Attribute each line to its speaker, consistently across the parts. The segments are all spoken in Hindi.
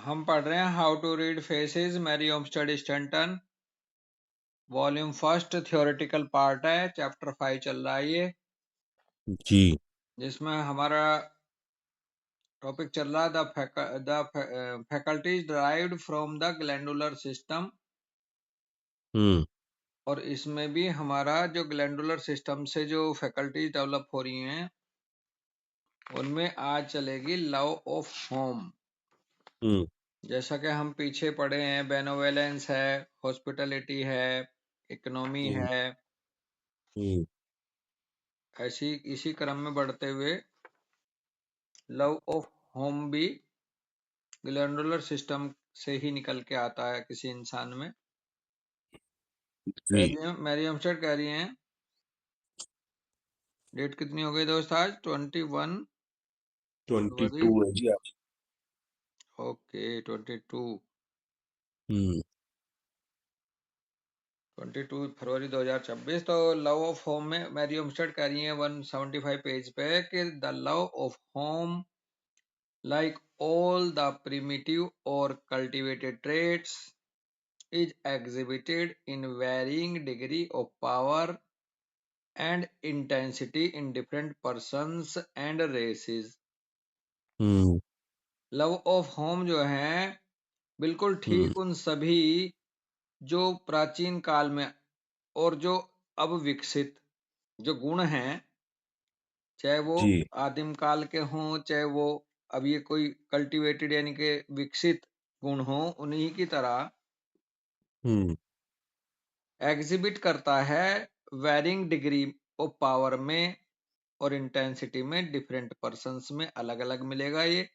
Speaker 1: हम पढ़ रहे हैं how to read faces Mary Olmsted Stanton, volume first, theoretical part है, चैप्टर 5 चल रहा है ये,
Speaker 2: जी।
Speaker 1: जिसमें हमारा टॉपिक चल रहा है the faculties derived from the glandular system.
Speaker 2: Hmm.
Speaker 1: और इसमें भी हमारा जो ग्लैंडुलर सिस्टम से जो फैकल्टीज डेवलप हो रही हैं उनमें आज चलेगी लव ऑफ होम।
Speaker 2: हम्म।
Speaker 1: जैसा कि हम पीछे पढ़े हैं, बेनोवेलेंस है, हॉस्पिटलिटी है, इकोनॉमी
Speaker 2: हम्म।
Speaker 1: है,
Speaker 2: हम्म।
Speaker 1: ऐसी इसी क्रम में बढ़ते हुए लव ऑफ होम भी ग्लैंडुलर सिस्टम से ही निकल के आता है किसी इंसान में।
Speaker 2: जी।
Speaker 1: मैरी ओमस्टेड कह रही हैं, डेट कितनी हो गई दोस्त आज? 21 फरवरी।
Speaker 2: 22 है जी आज।
Speaker 1: ओके, 22
Speaker 2: हम्म।
Speaker 1: 22 फरवरी 2026। तो लव ऑफ होम में मैरी ओमस्टेड कह रही है 175 पेज पे कि the love of home, like all the primitive or cultivated traits, is exhibited in varying degree of power and intensity in different persons and races.
Speaker 2: Hmm.
Speaker 1: Love of home जो है बिल्कुल
Speaker 2: हम्म।
Speaker 1: ठीक उन सभी जो प्राचीन काल में और जो अब विकसित जो गुण हैं, चाहे वो
Speaker 2: जी।
Speaker 1: आदिम काल के हों, चाहे वो अब ये कोई कल्टीवेटेड यानी कि विकसित गुण हों, उन्हीं की तरह
Speaker 2: हम्म।
Speaker 1: एग्जिबिट करता है वैरिंग डिग्री ऑफ पावर में और इंटेंसिटी में। डिफरेंट पर्सन्स में अलग अलग मिलेगा ये,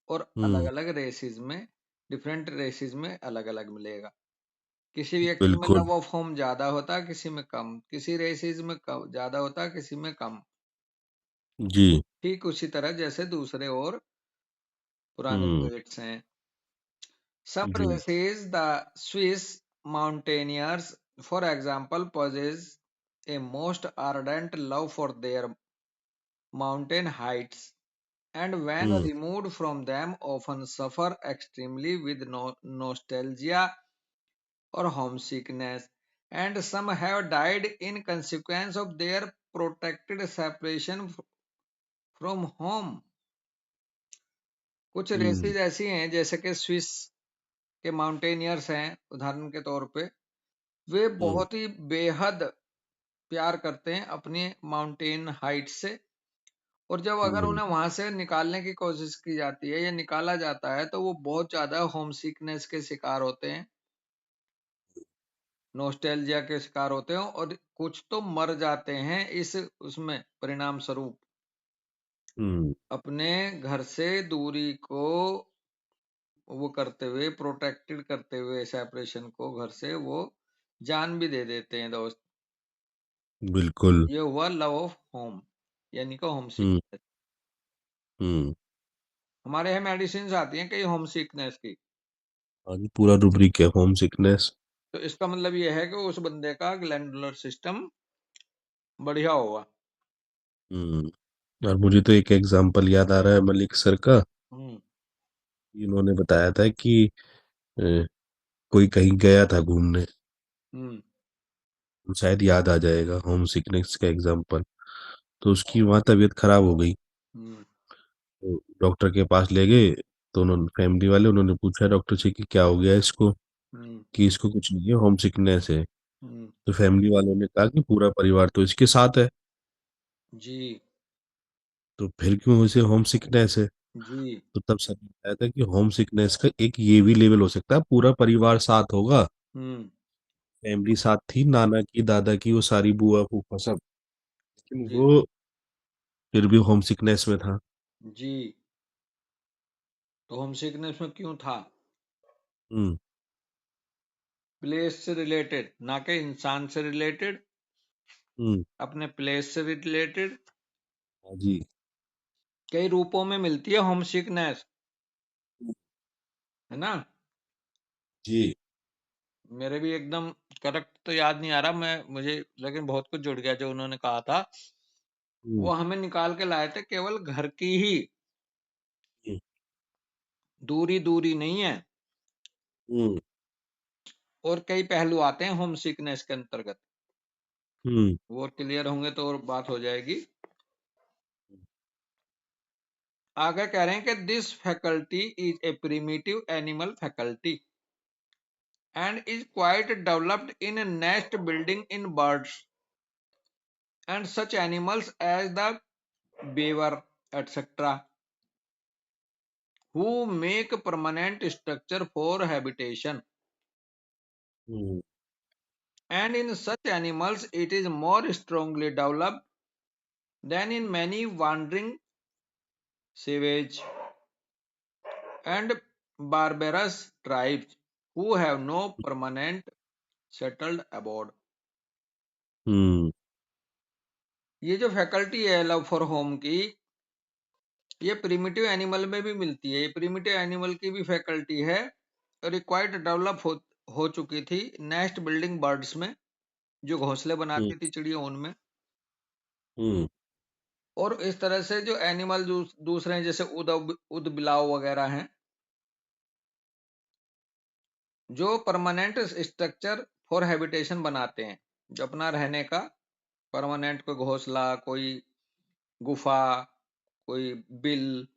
Speaker 1: और अलग
Speaker 2: हम्म।
Speaker 1: अलग रेसिस में, डिफरेंट रेसिस में अलग अलग मिलेगा। किसी व्यक्ति में
Speaker 2: बिल्कुल।
Speaker 1: लव ऑफ होम ज्यादा होता है, किसी में कम, किसी रेसिस में ज्यादा होता है, किसी में कम।
Speaker 2: जी।
Speaker 1: ठीक उसी तरह जैसे दूसरे और पुराने
Speaker 2: हम्म।
Speaker 1: ट्रेड्स हैं। Some
Speaker 2: जी।
Speaker 1: races, the Swiss mountaineers, for example, possess a most ardent love for their mountain heights, and when
Speaker 2: hmm.
Speaker 1: removed from them, often suffer extremely with nostalgia or homesickness. And some have died in consequence of their protected separation from home. कुछ
Speaker 2: हम्म।
Speaker 1: रेसेस ऐसी हैं जैसे कि स्विस के माउंटेनियर्स हैं, उदाहरण के तौर पे वे
Speaker 2: हम्म।
Speaker 1: बहुत ही बेहद प्यार करते हैं अपनी माउंटेन हाइट से। और जब अगर
Speaker 2: हम्म।
Speaker 1: उन्हें वहां से निकालने की कोशिश की जाती है या निकाला जाता है तो वो बहुत ज्यादा होम सिकनेस के शिकार होते हैं, नोस्टैल्जिया के शिकार होते हैं, और कुछ तो मर जाते हैं इस उसमें परिणाम स्वरूप।
Speaker 2: हम्म।
Speaker 1: अपने घर से दूरी को वो करते हुए, प्रोटेक्टेड करते हुए सेपरेशन को घर से, वो जान भी दे देते हैं दोस्त।
Speaker 2: बिल्कुल।
Speaker 1: ये हुआ लव ऑफ होम, यानी कि होम
Speaker 2: हम्म।
Speaker 1: सिकनेस।
Speaker 2: हम्म।
Speaker 1: हमारे यहाँ मेडिसिन आती हैं कई होम सिकनेस की।
Speaker 2: हाँ जी, पूरा रूब्रिक है होम सिकनेस।
Speaker 1: तो इसका मतलब ये है कि उस बंदे का ग्लैंडुलर सिस्टम बढ़िया होगा।
Speaker 2: और मुझे तो एक एग्जांपल याद आ रहा है मलिक सर का।
Speaker 1: हम्म।
Speaker 2: इन्होंने बताया था कि अ, कोई कहीं गया था घूमने।
Speaker 1: हम्म।
Speaker 2: शायद याद आ जाएगा होम सिकनेस का एग्जांपल। तो उसकी वहाँ तबीयत खराब हो गई।
Speaker 1: हम्म।
Speaker 2: तो डॉक्टर के पास ले गए। तो उन्होंने फैमिली वाले उन्होंने पूछा डॉक्टर से कि क्या हो गया इसको।
Speaker 1: हम्म।
Speaker 2: कि इसको कुछ नहीं है, होम सिकनेस है।
Speaker 1: हम्म।
Speaker 2: तो फैमिली वालों ने कहा कि पूरा परिवार तो इसके साथ है।
Speaker 1: जी।
Speaker 2: तो फिर क्यों इसे होम सिकनेस है।
Speaker 1: जी।
Speaker 2: तो तब सर ने बताया था कि होम सिकनेस का एक ये भी लेवल हो सकता है, पूरा परिवार साथ होगा।
Speaker 1: हम्म।
Speaker 2: फैमिली साथ थी, नाना की, दादा की, वो सारी बुआ फूफा सब। लेकिन
Speaker 1: जी।
Speaker 2: वो फिर भी होम सिकनेस में था।
Speaker 1: जी। तो होम सिकनेस में क्यों था?
Speaker 2: हम्म।
Speaker 1: प्लेस से रिलेटेड, ना कि इंसान से रिलेटेड,
Speaker 2: हम्म।
Speaker 1: अपने प्लेस से रिलेटेड।
Speaker 2: हाँ जी।
Speaker 1: कई रूपों में मिलती है होम सिकनेस, है ना।
Speaker 2: जी।
Speaker 1: मेरे भी एकदम करेक्ट तो याद नहीं आ रहा मैं मुझे, लेकिन बहुत कुछ जुड़ गया जो उन्होंने कहा था।
Speaker 2: हम्म।
Speaker 1: वो हमें निकाल के लाए थे केवल घर की ही,
Speaker 2: हम्म।
Speaker 1: दूरी दूरी नहीं है,
Speaker 2: हम्म।
Speaker 1: और कई पहलू आते हैं होम सिकनेस के अंतर्गत।
Speaker 2: हम्म।
Speaker 1: वो क्लियर होंगे तो और बात हो जाएगी। आगे कह रहे हैं कि this faculty is a primitive animal faculty and is quite developed in nest building in birds and such animals as the beaver, etc., who make permanent structure for habitation.
Speaker 2: Hmm.
Speaker 1: And in such animals, it is more strongly developed than in many wandering savage and barbarous tribes who have no permanent settled abode.
Speaker 2: हम्म।
Speaker 1: ये जो फैकल्टी है लव फॉर होम की, ये प्रिमिटिव एनिमल में भी मिलती है। ये प्रिमिटिव एनिमल की भी फैकल्टी है और रिक्वायर्ड डेवलप हो चुकी थी नेस्ट बिल्डिंग बर्ड्स में, जो घोंसले
Speaker 2: हम्म।
Speaker 1: बनाती थी चिड़िया उनमें।
Speaker 2: हम्म।
Speaker 1: और इस तरह से जो एनिमल दूसरे हैं, जैसे उद बिलाव वगैरह हैं, जो परमानेंट स्ट्रक्चर फॉर हैबिटेशन बनाते हैं, जो अपना रहने का परमानेंट, कोई घोंसला, कोई गुफा, कोई बिल,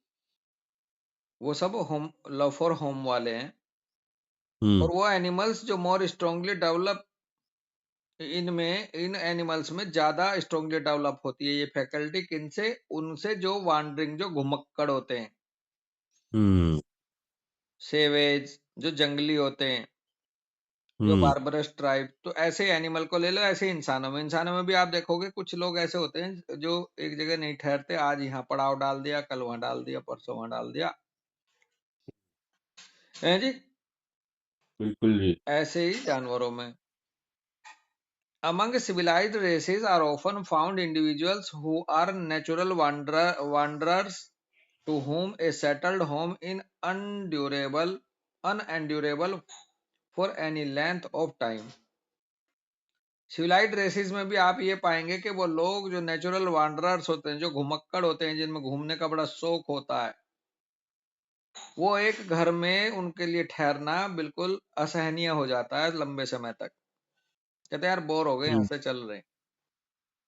Speaker 1: वो सब होम लव फॉर होम वाले हैं।
Speaker 2: हम्म।
Speaker 1: और वो एनिमल्स जो मोर स्ट्रांगली डेवलप, इनमें इन एनिमल्स में ज्यादा स्ट्रांगली डेवलप होती है ये फैकल्टी, किनसे? उनसे जो वांडरिंग, जो घुमक्कड़ होते हैं,
Speaker 2: हम्म।
Speaker 1: सेवेज, जो जंगली होते हैं, जो
Speaker 2: हम्म।
Speaker 1: बार्बरस ट्राइब। तो ऐसे एनिमल को ले लो। ऐसे इंसानों में भी आप देखोगे कुछ लोग ऐसे होते हैं जो एक जगह नहीं ठहरते, आज यहाँ पड़ाव डाल दिया, कल वहां डाल दिया, परसों वहां डाल दिया, है जी।
Speaker 2: बिल्कुल जी।
Speaker 1: ऐसे ही जानवरों में, among civilized races are often found individuals who are natural wanderers to whom a settled home is unendurable for any length of time. Civilized races में भी आप ये पाएंगे कि वो लोग जो नेचुरल वांडरर्स होते हैं, जो घुमक्कड़ होते हैं, जिनमें घूमने का बड़ा शौक होता है, वो एक घर में उनके लिए ठहरना बिल्कुल असहनीय हो जाता है लंबे समय तक। कहते हैं यार बोर हो गए यहाँ
Speaker 2: हम्म।
Speaker 1: से, चल रहे हैं।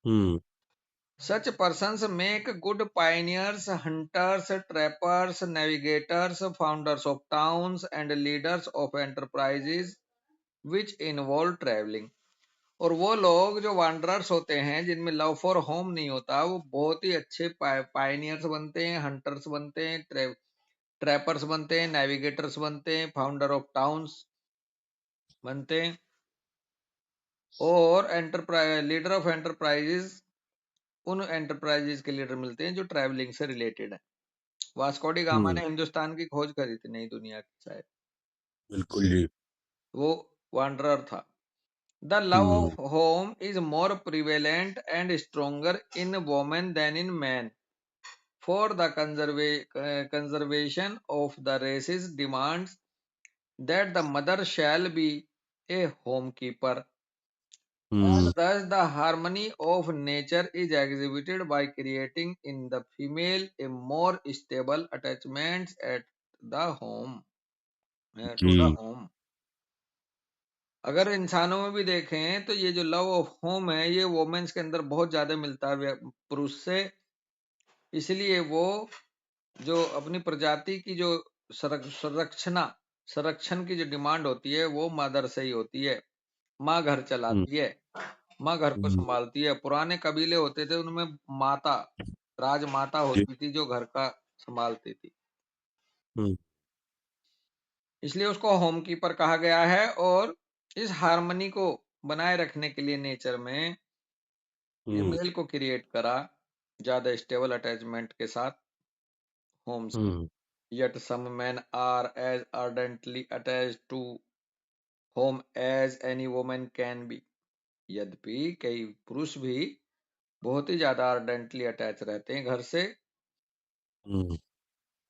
Speaker 2: हम्म।
Speaker 1: Such persons make good pioneers, hunters, trappers, navigators, founders of towns, and leaders of enterprises which involve traveling. और वो लोग जो वांडरर्स होते हैं, जिनमें लव फॉर होम नहीं होता, वो बहुत ही अच्छे पायनियर्स बनते हैं, हंटर्स बनते हैं, ट्रैपर्स बनते हैं, नेविगेटर्स बनते हैं, फाउंडर ऑफ टाउन्स बनते हैं, और एंटरप्राइज, लीडर ऑफ एंटरप्राइजेस, उन एंटरप्राइजेस के लीडर मिलते हैं जो ट्रैवलिंग से रिलेटेड है। वास्को डी गामा
Speaker 2: हम्म।
Speaker 1: ने हिंदुस्तान की खोज करी थी, नई दुनिया की शायद,
Speaker 2: बिल्कुल जी।
Speaker 1: वो वांडरर था। The love
Speaker 2: hmm.
Speaker 1: Of home is more prevalent and stronger in women than in man, for the conservation of the races demands that the mother shall be a home keeper, and
Speaker 2: hmm.
Speaker 1: thus the harmony of nature is exhibited by creating in the female a more stable attachments at the home, to the
Speaker 2: जी।
Speaker 1: home. अगर इंसानों में भी देखें तो ये जो लव ऑफ होम है, ये वोमेन्स के अंदर बहुत ज्यादा मिलता है पुरुष से। इसलिए वो जो अपनी प्रजाति की जो संरक्षण की जो डिमांड होती है, वो मदर से ही होती है। माँ घर
Speaker 2: हम्म।
Speaker 1: चलाती है, माँ घर को
Speaker 2: हम्म।
Speaker 1: संभालती है। पुराने कबीले होते थे, उनमें माता, राजमाता
Speaker 2: जी।
Speaker 1: होती थी जो घर का संभालती थी,
Speaker 2: हम्म।
Speaker 1: इसलिए उसको होम कीपर कहा गया है। और इस हार्मनी को बनाए रखने के लिए नेचर में
Speaker 2: हम्म।
Speaker 1: फीमेल को क्रिएट करा, ज्यादा स्टेबल अटैचमेंट के साथ होम से।
Speaker 2: हम्म।
Speaker 1: Yet some men are as ardently attached to home as any woman can be. यद्यपि कई पुरुष भी बहुत ही ज्यादा अर्डेंटली अटैच रहते हैं घर से,
Speaker 2: हम्म।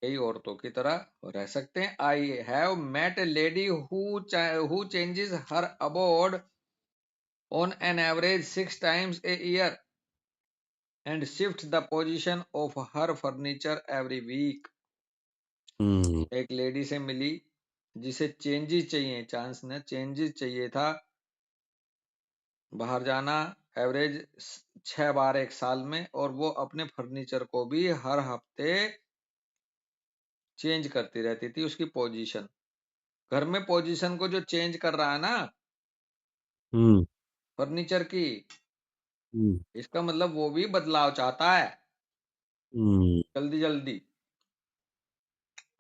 Speaker 1: कई औरतों की तरह रह सकते हैं। I have met a lady who changes her abode on an average 6 times a year and shifts the position of her furniture every week.
Speaker 2: हम्म
Speaker 1: एक लेडी से मिली जिसे चेंजेस चाहिए, चांस ने चेंजेस चाहिए था, बाहर जाना एवरेज 6 बार एक साल में, और वो अपने फर्नीचर को भी हर हफ्ते चेंज करती रहती थी, उसकी पोजीशन, घर में पोजीशन को जो चेंज कर रहा है ना
Speaker 2: हम्म
Speaker 1: फर्नीचर की,
Speaker 2: हम्म
Speaker 1: इसका मतलब वो भी बदलाव चाहता है
Speaker 2: हम्म
Speaker 1: जल्दी जल्दी।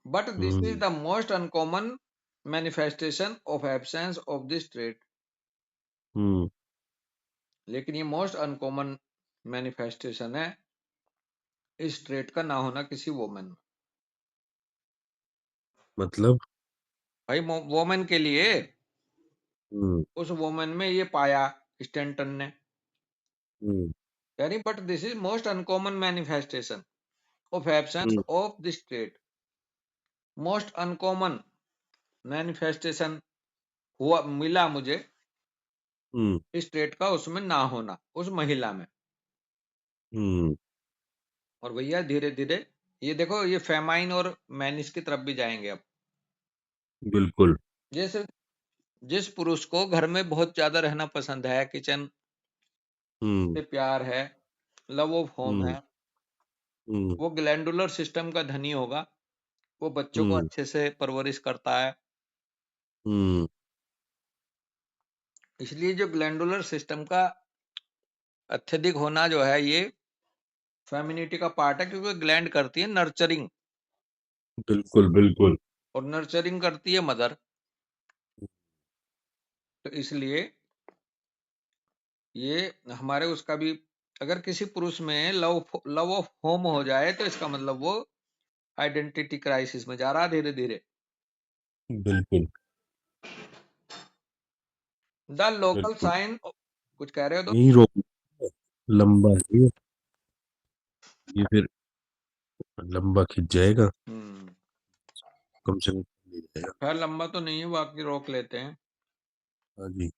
Speaker 1: But this is
Speaker 2: hmm,
Speaker 1: the most uncommon manifestation of absence of this trait.
Speaker 2: Hmm,
Speaker 1: लेकिन ये मोस्ट अनकॉमन मैनिफेस्टेशन है इस ट्रेट का ना होना किसी वोमेन में।
Speaker 2: मतलब।
Speaker 1: भाई वोमेन के लिए,
Speaker 2: हम्म
Speaker 1: उस वोमेन में ये पाया स्टैंटन ने,
Speaker 2: हम्म
Speaker 1: यानी but this is most uncommon manifestation of absence
Speaker 2: hmm
Speaker 1: of this trait. Most uncommon manifestation हुआ मिला मुझे
Speaker 2: हम्म
Speaker 1: इस ट्रेट का, उसमें ना होना उस महिला में।
Speaker 2: हम्म,
Speaker 1: और भैया धीरे धीरे ये देखो, ये फेमाइन और मैनिस की तरफ भी जाएंगे अब।
Speaker 2: बिल्कुल।
Speaker 1: जैसे जिस पुरुष को घर में बहुत ज्यादा रहना पसंद है, किचन
Speaker 2: हम्म
Speaker 1: से प्यार है, लव ऑफ होम
Speaker 2: हम्म
Speaker 1: है,
Speaker 2: हम्म
Speaker 1: वो ग्लैंडुलर सिस्टम का धनी होगा, वो बच्चों को
Speaker 2: हम्म
Speaker 1: अच्छे से परवरिश करता है।
Speaker 2: हम्म,
Speaker 1: इसलिए जो ग्लैंडुलर सिस्टम का अत्यधिक होना जो है, ये फेमिनिटी का पार्ट है, क्योंकि ग्लैंड करती है नर्चरिंग,
Speaker 2: बिल्कुल बिल्कुल।
Speaker 1: और नर्चरिंग करती है मदर। तो इसलिए ये हमारे उसका भी, अगर किसी पुरुष में लव लव ऑफ होम हो जाए तो इसका मतलब वो आइडेंटिटी क्राइसिस में जा रहा है धीरे धीरे।
Speaker 2: बिल्कुल
Speaker 1: द लोकल
Speaker 2: बिल्कुल।
Speaker 1: साइन, कुछ कह रहे हो तो।
Speaker 2: यही रोक, लंबा है ये फिर लंबा खिंच जाएगा,
Speaker 1: हम्म,
Speaker 2: कम से कम नहीं जाएगा।
Speaker 1: खैर लंबा तो नहीं है, बाकी रोक लेते हैं।
Speaker 2: हाँ जी।